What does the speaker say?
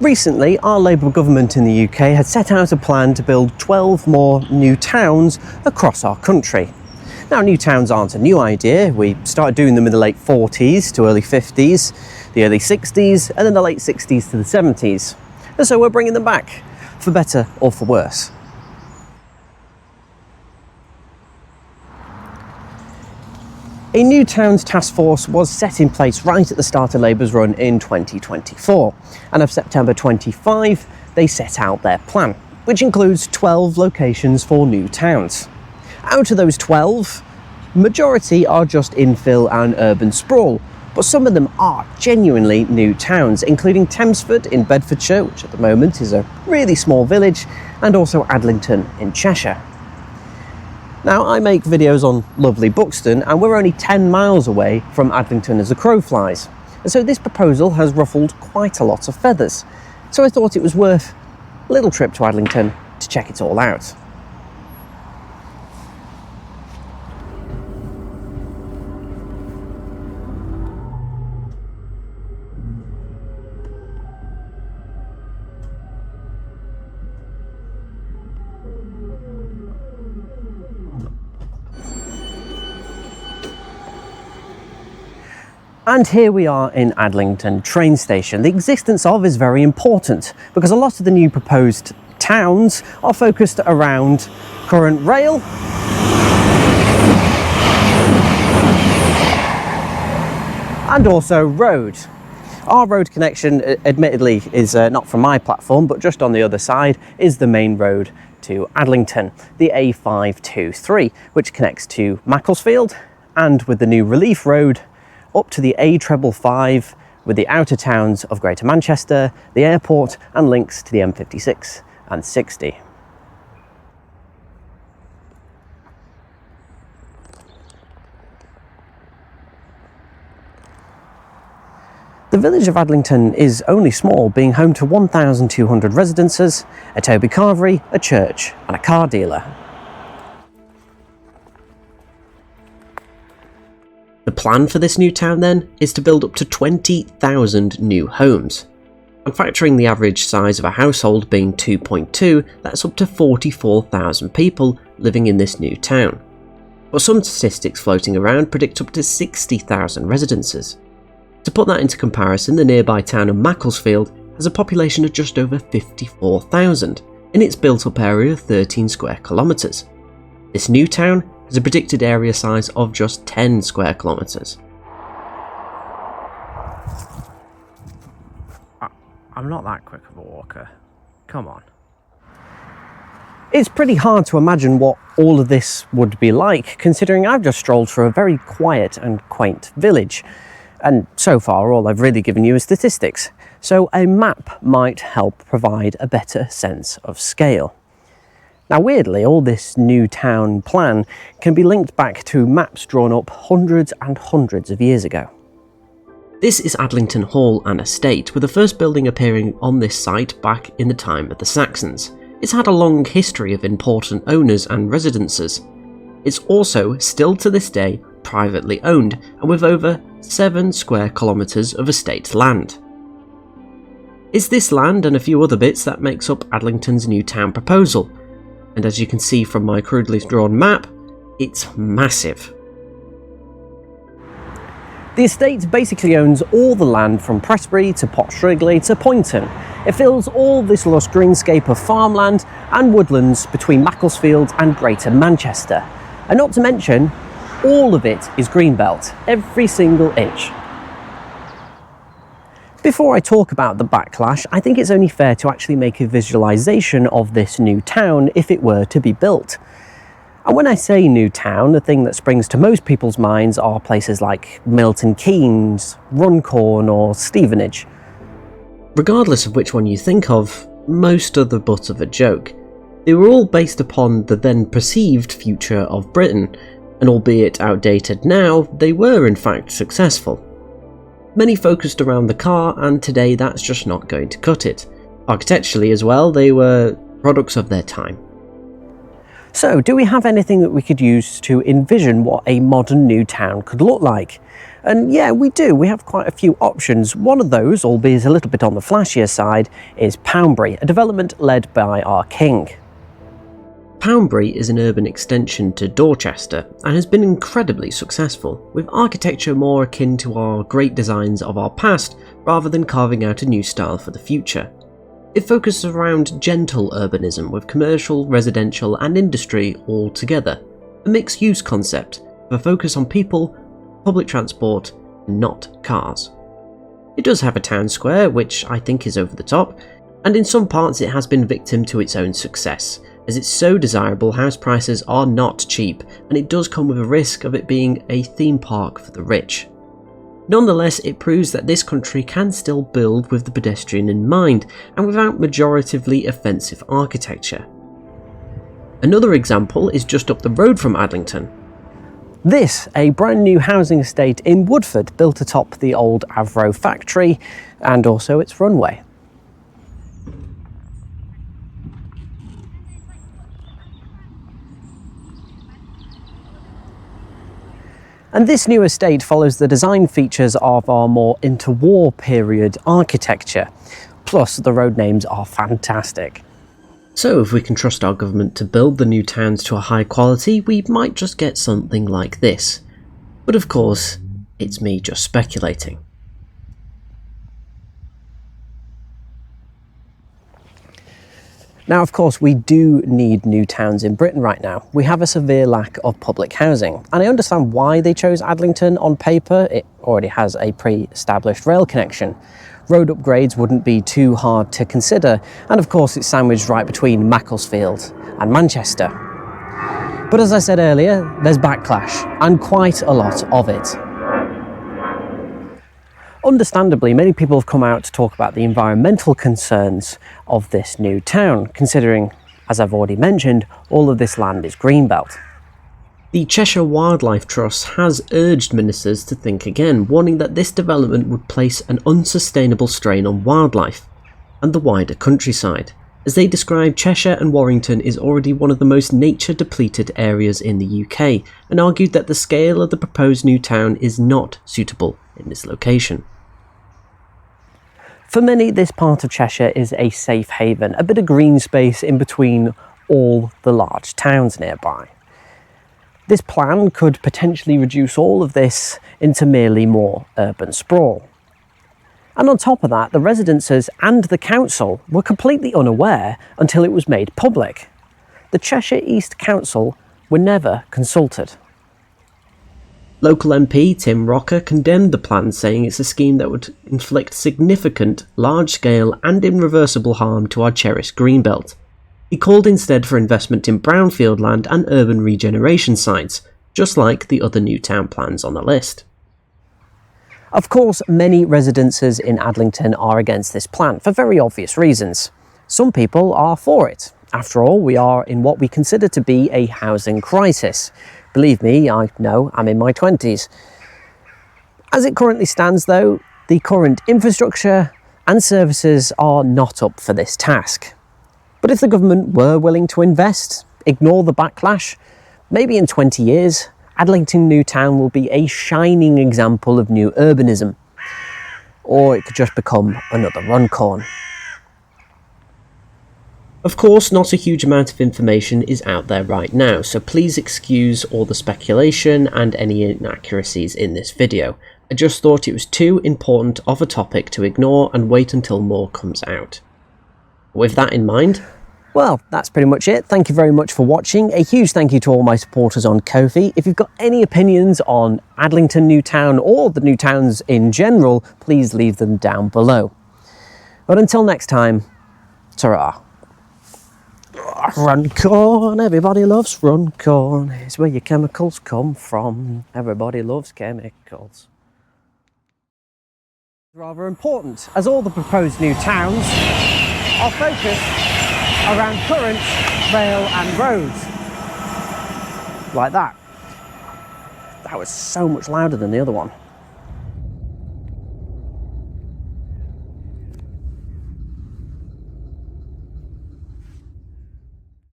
Recently, our Labour government in the UK had set out a plan to build 12 more new towns across our country. Now, new towns aren't a new idea. We started doing them in the late 40s to early 50s, the early 60s, and then the late 60s to the 70s. And so we're bringing them back, for better or for worse. A new towns task force was set in place right at the start of Labour's run in 2024, and of September 25 they set out their plan, which includes 12 locations for new towns. Out of those 12, majority are just infill and urban sprawl, but some of them are genuinely new towns, including Thamesford in Bedfordshire, which at the moment is a really small village, and also Adlington in Cheshire. Now, I make videos on lovely Buxton, and we're only 10 miles away from Adlington as the crow flies. And so this proposal has ruffled quite a lot of feathers. So I thought it was worth a little trip to Adlington to check it all out. And here we are in Adlington train station. The existence of is very important because a lot of the new proposed towns are focused around current rail and also road. Our road connection, admittedly, is not from my platform, but just on the other side is the main road to Adlington, the A523, which connects to Macclesfield, and with the new relief road up to the A555 with the outer towns of Greater Manchester, the airport, and links to the M56 and 60. The village of Adlington is only small, being home to 1,200 residences, a Toby carvery, a church, and a car dealer. The plan for this new town then is to build up to 20,000 new homes. And factoring the average size of a household being 2.2, that's up to 44,000 people living in this new town. But some statistics floating around predict up to 60,000 residences. To put that into comparison, the nearby town of Macclesfield has a population of just over 54,000 in its built-up area of 13 square kilometres. This new town has a predicted area size of just 10 square kilometres. I'm not that quick of a walker. Come on. It's pretty hard to imagine what all of this would be like, considering I've just strolled through a very quiet and quaint village. And so far, all I've really given you is statistics. So a map might help provide a better sense of scale. Now, weirdly, all this new town plan can be linked back to maps drawn up hundreds and hundreds of years ago. This is Adlington Hall and Estate, with the first building appearing on this site back in the time of the Saxons. It's had a long history of important owners and residences. It's also, still to this day, privately owned, and with over 7 square kilometres of estate land. It's this land and a few other bits that makes up Adlington's new town proposal. And as you can see from my crudely drawn map, it's massive. The estate basically owns all the land from Prestbury to Potshrigley to Poynton. It fills all this lush greenscape of farmland and woodlands between Macclesfield and Greater Manchester. And not to mention, all of it is Greenbelt, every single inch. Before I talk about the backlash, I think it's only fair to actually make a visualisation of this new town if it were to be built. And when I say new town, the thing that springs to most people's minds are places like Milton Keynes, Runcorn or Stevenage. Regardless of which one you think of, most are the butt of a joke. They were all based upon the then perceived future of Britain, and albeit outdated now, they were in fact successful. Many focused around the car, and today that's just not going to cut it. Architecturally as well, they were products of their time. So, do we have anything that we could use to envision what a modern new town could look like? And yeah, we do. We have quite a few options. One of those, albeit a little bit on the flashier side, is Poundbury, a development led by our king. Poundbury is an urban extension to Dorchester and has been incredibly successful, with architecture more akin to our great designs of our past rather than carving out a new style for the future. It focuses around gentle urbanism with commercial, residential and industry all together, a mixed-use concept with a focus on people, public transport and not cars. It does have a town square, which I think is over the top, and in some parts it has been victim to its own success, as it's so desirable house prices are not cheap and it does come with a risk of it being a theme park for the rich. Nonetheless, it proves that this country can still build with the pedestrian in mind and without majoritively offensive architecture. Another example is just up the road from Adlington. This, a brand new housing estate in Woodford built atop the old Avro factory and also its runway. And this new estate follows the design features of our more interwar period architecture. Plus, the road names are fantastic. So if we can trust our government to build the new towns to a high quality, we might just get something like this. But of course, it's me just speculating. Now, of course, we do need new towns in Britain right now. We have a severe lack of public housing, and I understand why they chose Adlington on paper. It already has a pre-established rail connection. Road upgrades wouldn't be too hard to consider, and of course it's sandwiched right between Macclesfield and Manchester. But as I said earlier, there's backlash, and quite a lot of it. Understandably, many people have come out to talk about the environmental concerns of this new town, considering, as I've already mentioned, all of this land is Greenbelt. The Cheshire Wildlife Trust has urged ministers to think again, warning that this development would place an unsustainable strain on wildlife and the wider countryside, as they describe Cheshire and Warrington is already one of the most nature-depleted areas in the UK, and argued that the scale of the proposed new town is not suitable in this location. For many, this part of Cheshire is a safe haven, a bit of green space in between all the large towns nearby. This plan could potentially reduce all of this into merely more urban sprawl. And on top of that, the residences and the council were completely unaware until it was made public. The Cheshire East Council were never consulted. Local MP Tim Rocker condemned the plan, saying it's a scheme that would inflict significant, large-scale and irreversible harm to our cherished Greenbelt. He called instead for investment in brownfield land and urban regeneration sites, just like the other new town plans on the list. Of course, many residences in Adlington are against this plan for very obvious reasons. Some people are for it. After all, we are in what we consider to be a housing crisis. Believe me, I know, I'm in my 20s. As it currently stands though, the current infrastructure and services are not up for this task. But if the government were willing to invest, ignore the backlash, maybe in 20 years, Adlington New Town will be a shining example of new urbanism. Or it could just become another Runcorn. Of course, not a huge amount of information is out there right now, so please excuse all the speculation and any inaccuracies in this video. I just thought it was too important of a topic to ignore and wait until more comes out. With that in mind, well, that's pretty much it. Thank you very much for watching. A huge thank you to all my supporters on Ko-fi. If you've got any opinions on Adlington New Town or the new towns in general, please leave them down below. But until next time, ta-ra. Runcorn, everybody loves Runcorn. It's where your chemicals come from. Everybody loves chemicals. Rather important, as all the proposed new towns are focused around current rail and roads. Like that. That was so much louder than the other one.